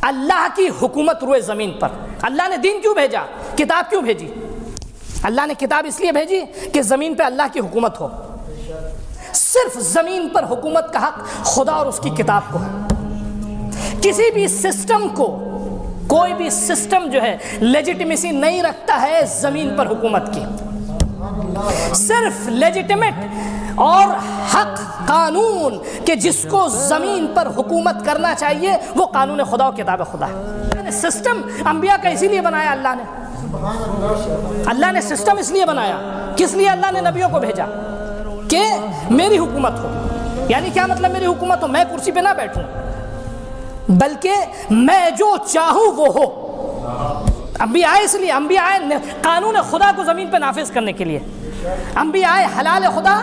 اللہ کی حکومت روئے زمین پر. اللہ نے دین کیوں بھیجا؟ کتاب کیوں بھیجی؟ اللہ نے کتاب اس لیے بھیجی کہ زمین پہ اللہ کی حکومت ہو. صرف زمین پر حکومت کا حق خدا اور اس کی کتاب کو ہے. کسی بھی سسٹم کو، کوئی بھی سسٹم جو ہے لیجیٹمیسی نہیں رکھتا ہے زمین پر حکومت کی. صرف لیجیٹمیٹ اور حق قانون کہ جس کو زمین پر حکومت کرنا چاہیے وہ قانون خدا و کتاب خدا ہے. سسٹم انبیاء کا اسی لیے بنایا اللہ نے. اللہ نے سسٹم اس لیے بنایا. کس لیے اللہ نے نبیوں کو بھیجا؟ کہ میری حکومت ہو. یعنی کیا مطلب میری حکومت ہو؟ میں کرسی پہ نہ بیٹھوں بلکہ میں جو چاہوں وہ ہو. انبیاء آئے اس لیے، انبیاء آئے قانون خدا کو زمین پہ نافذ کرنے کے لیے. انبیاء آئے حلال خدا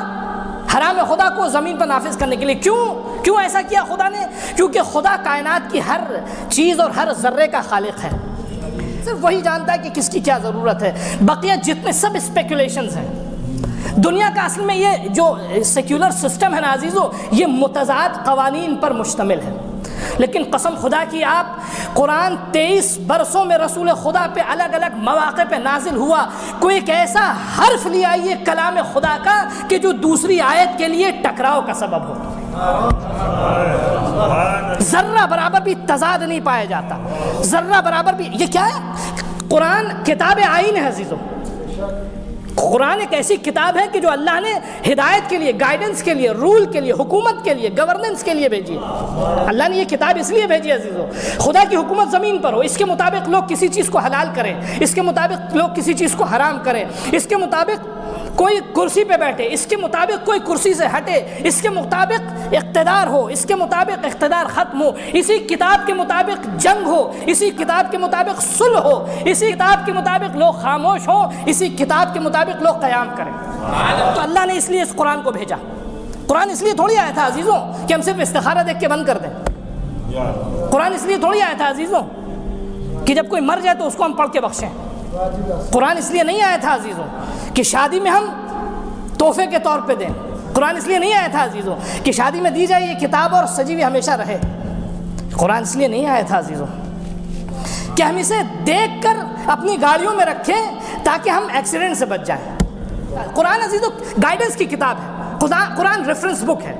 حرام خدا کو زمین پر نافذ کرنے کے لیے. کیوں ایسا کیا خدا نے؟ کیونکہ خدا کائنات کی ہر چیز اور ہر ذرے کا خالق ہے. صرف وہی جانتا ہے کہ کس کی کیا ضرورت ہے. بقیہ جتنے سب اسپیکولیشنز ہیں دنیا کا، اصل میں یہ جو سیکولر سسٹم ہے نا عزیزو، یہ متضاد قوانین پر مشتمل ہے. لیکن قسم خدا کی آپ قرآن 23 برسوں میں رسول خدا پہ الگ الگ مواقع پہ نازل ہوا. کوئی ایک ایسا حرف لے آئیے کلام خدا کا کہ جو دوسری آیت کے لیے ٹکراؤ کا سبب ہو. ذرہ برابر بھی تضاد نہیں پایا جاتا. ذرہ برابر بھی. یہ کیا ہے؟ قرآن کتاب آئین ہے عزیزو. قرآن ایک ایسی کتاب ہے کہ جو اللہ نے ہدایت کے لیے، گائیڈنس کے لیے، رول کے لیے، حکومت کے لیے، گورننس کے لیے بھیجی. اللہ نے یہ کتاب اس لیے بھیجی عزیزو خدا کی حکومت زمین پر ہو. اس کے مطابق لوگ کسی چیز کو حلال کریں، اس کے مطابق لوگ کسی چیز کو حرام کریں، اس کے مطابق کوئی کرسی پہ بیٹھے، اس کے مطابق کوئی کرسی سے ہٹے، اس کے مطابق اقتدار ہو، اس کے مطابق اقتدار ختم ہو، اسی کتاب کے مطابق جنگ ہو، اسی کتاب کے مطابق صلح ہو، اسی کتاب کے مطابق لوگ خاموش ہوں، اسی کتاب کے مطابق لوگ قیام کریں. تو اللہ نے اس لیے اس قرآن کو بھیجا. قرآن اس لیے تھوڑی آیا تھا عزیزوں کہ ہم صرف استخارہ دیکھ کے بند کر دیں. قرآن اس لیے تھوڑی آیا تھا عزیزوں کہ جب کوئی مر جائے تو اس کو ہم پڑھ کے بخشیں. قرآن اس لیے نہیں آیا تھا عزیزوں کہ شادی میں ہم تحفے کے طور پہ دیں. قرآن اس لیے نہیں آیا تھا عزیزوں کہ شادی میں دی جائے یہ کتاب اور سجی ہوئی ہمیشہ رہے. قرآن اس لیے نہیں آیا تھا عزیزوں کہ ہم اسے دیکھ کر اپنی گاڑیوں میں رکھیں تاکہ ہم ایکسیڈنٹ سے بچ جائیں. قرآن عزیزوں گائیڈنس کی کتاب ہے. قرآن ریفرنس بک ہے.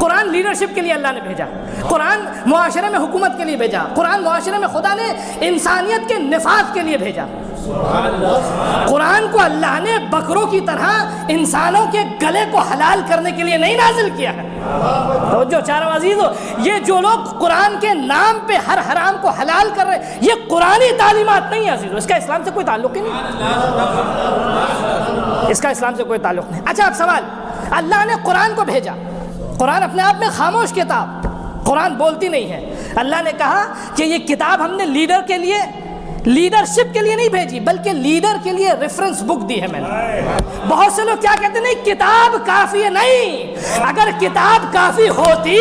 قرآن لیڈرشپ کے لیے اللہ نے بھیجا. قرآن معاشرے میں حکومت کے لیے بھیجا. قرآن معاشرے میں خدا نے انسانیت کے نفاذ کے لیے بھیجا. قرآن کو اللہ نے بکروں کی طرح انسانوں کے گلے کو حلال کرنے کے لیے نہیں نازل کیا ہے. توجہ چاروں عزیزو، یہ جو لوگ قرآن کے نام پہ ہر حرام کو حلال کر رہے ہیں یہ قرآنی تعلیمات نہیں ہے عزیزو. اس کا اسلام سے کوئی تعلق ہی نہیں. اس کا اسلام سے کوئی تعلق نہیں. اچھا اب سوال، اللہ نے قرآن کو بھیجا. قرآن اپنے آپ میں خاموش کتاب، قرآن بولتی نہیں ہے. اللہ نے کہا کہ یہ کتاب ہم نے لیڈر کے لیے، لیڈرشپ کے لیے نہیں بھیجی بلکہ لیڈر کے لیے ریفرنس بک دی ہے میں نے. بہت سے لوگ کیا کہتے ہیں نہیں کتاب کافی ہے. نہیں، اگر کتاب کافی ہوتی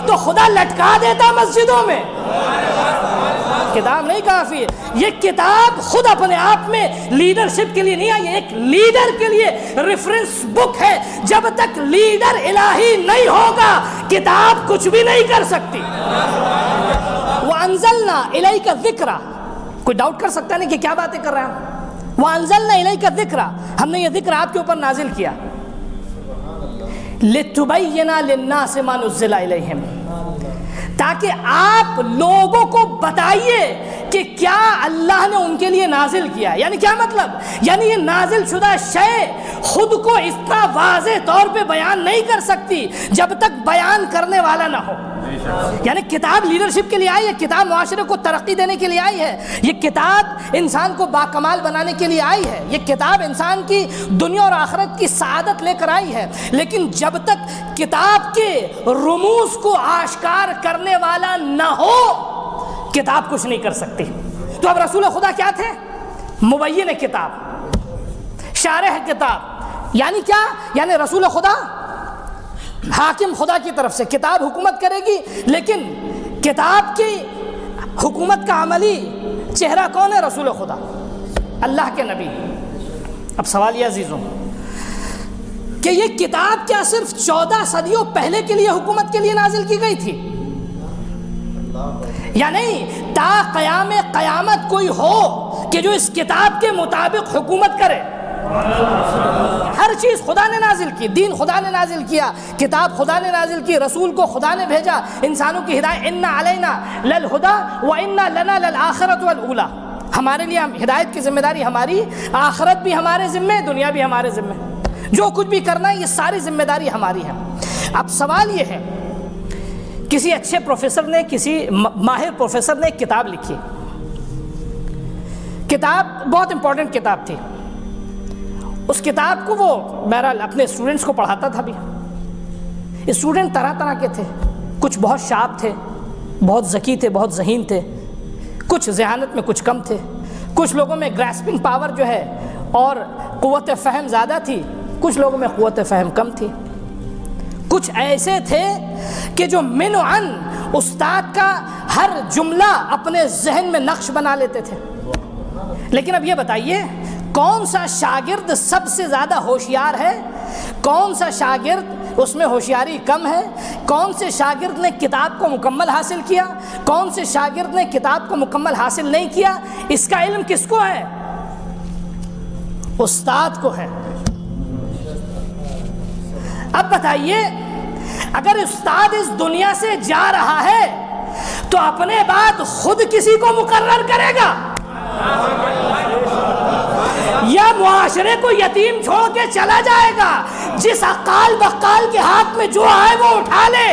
تو خدا لٹکا دیتا مسجدوں میں. کتاب نہیں کافی ہے. یہ کتاب خود اپنے آپ میں لیڈرشپ کے لیے نہیں آئی، ایک لیڈر کے لیے ریفرنس بک ہے. جب تک لیڈر الہی نہیں ہوگا کتاب کچھ بھی نہیں کر سکتی. وَأَنزَلْنَا إِلَيْكَ الذِّكْرَ. کوئی ڈاؤٹ کر سکتا نہیں کہ کیا باتیں کر رہے ہیں ہم. وَأَنزَلْنَا إِلَيْكَ الذِّكْرَ. ہم نے یہ ذکر آپ کے اوپر نازل کیا. لِتُبَيِّنَ لِلنَّاسِ مَا نُزِّلَ إِلَيْهِمْ، تاکہ آپ لوگوں کو بتائیے کہ کیا اللہ نے ان کے لیے نازل کیا ہے. یعنی کیا مطلب؟ یعنی یہ نازل شدہ شے خود کو اتنا واضح طور پہ بیان نہیں کر سکتی جب تک بیان کرنے والا نہ ہو. یعنی کتاب لیڈرشپ کے لیے آئی ہے، کتاب معاشرے کو ترقی دینے کے لیے آئی ہے، یہ کتاب انسان کو باکمال بنانے کے لیے آئی ہے، یہ کتاب انسان کی دنیا اور آخرت کی سعادت لے کر آئی ہے. لیکن جب تک کتاب کے رموز کو آشکار کرنے والا نہ ہو کتاب کچھ نہیں کر سکتی. تو اب رسول خدا کیا تھے؟ مبین کتاب، شارح کتاب. یعنی کیا؟ یعنی رسول خدا حاکم خدا کی طرف سے کتاب حکومت کرے گی، لیکن کتاب کی حکومت کا عملی چہرہ کون ہے؟ رسول خدا، اللہ کے نبی. اب سوال یہ عزیزوں کہ یہ کتاب کیا صرف 14 صدیوں پہلے کے لیے حکومت کے لیے نازل کی گئی تھی؟ یا نہیں تا قیام قیامت کوئی ہو کہ جو اس کتاب کے مطابق حکومت کرے؟ ہر چیز خدا نے نازل کی، دین خدا نے نازل کیا، کتاب خدا نے نازل کی، رسول کو خدا نے بھیجا، انسانوں کی ہدایت، انا علینا للہدی وانا لنا للآخرۃ والاولی، ہمارے لیے ہدایت کی ذمہ داری ہماری، آخرت بھی ہمارے ذمے، دنیا بھی ہمارے ذمے، جو کچھ بھی کرنا ہے یہ ساری ذمہ داری ہماری ہے۔ اب سوال یہ ہے، کسی اچھے پروفیسر نے، کسی ماہر پروفیسر نے ایک کتاب لکھی، کتاب بہت امپورٹنٹ کتاب تھی، اس کتاب کو وہ بہرحال اپنے اسٹوڈنٹس کو پڑھاتا تھا بھی۔ اسٹوڈنٹ طرح طرح کے تھے، کچھ بہت شارپ تھے، بہت ذکی تھے، بہت ذہین تھے، کچھ ذہانت میں کچھ کم تھے، کچھ لوگوں میں گراسپنگ پاور جو ہے اور قوت فہم زیادہ تھی، کچھ لوگوں میں قوت فہم کم تھی، کچھ ایسے تھے کہ جو من و عن استاد کا ہر جملہ اپنے ذہن میں نقش بنا لیتے تھے۔ لیکن اب یہ بتائیے کون سا شاگرد سب سے زیادہ ہوشیار ہے، کون سا شاگرد اس میں ہوشیاری کم ہے، کون سے شاگرد نے کتاب کو مکمل حاصل کیا، کون سے شاگرد نے کتاب کو مکمل حاصل نہیں کیا؟ اس کا علم کس کو ہے؟ استاد کو ہے۔ اب بتائیے اگر استاد اس دنیا سے جا رہا ہے تو اپنے بعد خود کسی کو مقرر کرے گا یا معاشرے کو یتیم چھوڑ کے چلا جائے گا؟ جس عقال بقال کے ہاتھ میں جو آئے وہ اٹھا لے،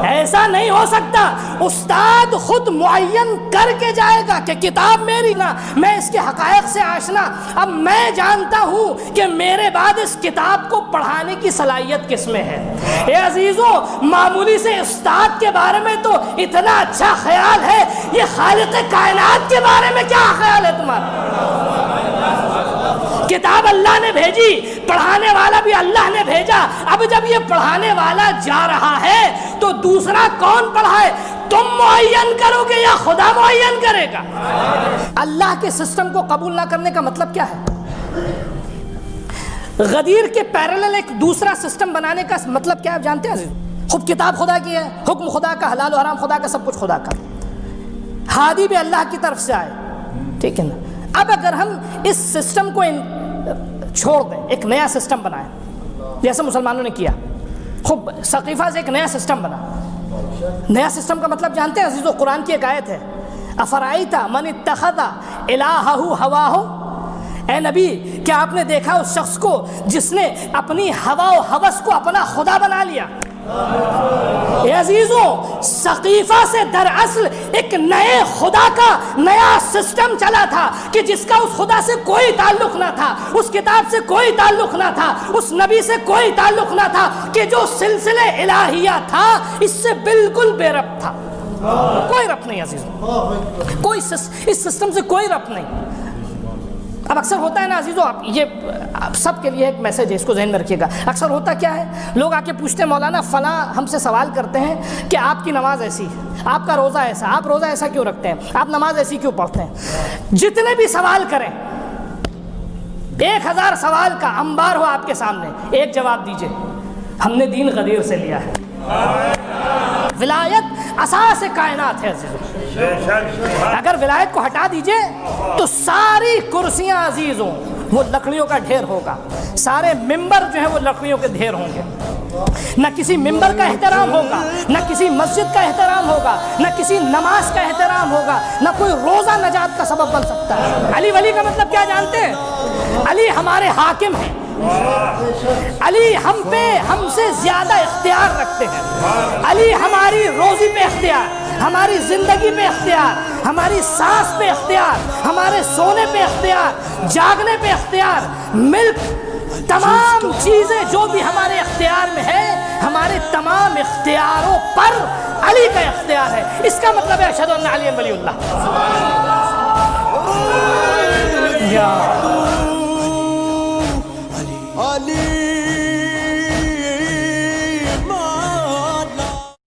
ایسا نہیں ہو سکتا۔ استاد خود معین کر کے جائے گا کہ کتاب میری نا، میں اس کے حقائق سے آشنا، اب میں جانتا ہوں کہ میرے بعد اس کتاب کو پڑھانے کی صلاحیت کس میں ہے۔ اے عزیزو، معمولی سے استاد کے بارے میں تو اتنا اچھا خیال ہے، یہ خالق کائنات کے بارے میں کیا خیال ہے تمہارا؟ کتاب اللہ نے بھیجی، پڑھانے والا بھی اللہ نے بھیجا، اب جب یہ پڑھانے والا جا رہا ہے تو دوسرا کون پڑھائے؟ تم معین کرو گے یا خدا معین کرے گا؟ اللہ کے سسٹم کو قبول نہ کرنے کا مطلب کیا ہے؟ غدیر کے پیرالل ایک دوسرا سسٹم بنانے کا مطلب کیا ہے آپ جانتے ہیں؟ خود کتاب خدا کی ہے، حکم خدا کا، حلال و حرام خدا کا، سب کچھ خدا کا، ہادی بھی اللہ کی طرف سے آئے، ٹھیک ہے نا؟ اب اگر ہم اس سسٹم کو چھوڑ دیں، ایک نیا سسٹم بنائیں جیسے مسلمانوں نے کیا، خوب سقیفہ سے ایک نیا سسٹم بنا۔ نیا سسٹم کا مطلب جانتے ہیں عزیزو؟ قرآن کی ایک آیت ہے، افرائیت من اتخذ الہہ ہواہ، اے نبی کیا آپ نے دیکھا اس شخص کو جس نے اپنی ہوا و ہوس کو اپنا خدا بنا لیا؟ اے عزیزوں، سقیفہ سے دراصل ایک نئے خدا کا نیا سسٹم چلا تھا کہ جس کا اس خدا سے کوئی تعلق نہ تھا، اس کتاب سے کوئی تعلق نہ تھا، اس نبی سے کوئی تعلق نہ تھا، کہ جو سلسلے الہیہ تھا اس سے بالکل بے ربط تھا، کوئی ربط نہیں عزیزوں، کوئی اس سسٹم سے کوئی ربط نہیں۔ اب اکثر ہوتا ہے نا عزیزو، یہ سب کے لیے ایک میسج ہے، اس کو ذہن میں رکھیے گا۔ اکثر ہوتا کیا ہے، لوگ آ کے پوچھتے ہیں مولانا فلاں ہم سے سوال کرتے ہیں کہ آپ کی نماز ایسی، آپ کا روزہ ایسا، آپ روزہ ایسا کیوں رکھتے ہیں، آپ نماز ایسی کیوں پڑھتے ہیں؟ جتنے بھی سوال کریں، 1000 سوال کا انبار ہو آپ کے سامنے، ایک جواب دیجئے، ہم نے دین غدیر سے لیا ہے۔ ولایت اساس کائنات ہے عزیزو، اگر ولایت کو ہٹا دیجئے تو ساری کرسیاں عزیزوں وہ لکڑیوں کا ڈھیر ہوگا، سارے ممبر جو ہیں وہ لکڑیوں کے ڈھیر ہوں گے، نہ کسی ممبر کا احترام ہوگا، نہ کسی مسجد کا احترام ہوگا، نہ کسی نماز کا احترام ہوگا، نہ کوئی روزہ نجات کا سبب بن سکتا ہے۔ علی ولی کا مطلب کیا جانتے ہیں؟ علی ہمارے حاکم ہیں، علی ہم سے زیادہ اختیار رکھتے ہیں، علی ہماری روزی پہ اختیار، ہماری زندگی پہ اختیار، ہماری سانس پہ اختیار، ہمارے سونے پہ اختیار، جاگنے پہ اختیار، ملک، تمام چیزیں جو بھی ہمارے اختیار میں ہے، ہمارے تمام اختیاروں پر علی کا اختیار ہے۔ اس کا مطلب ہے اشہد ان علی ولی اللہ۔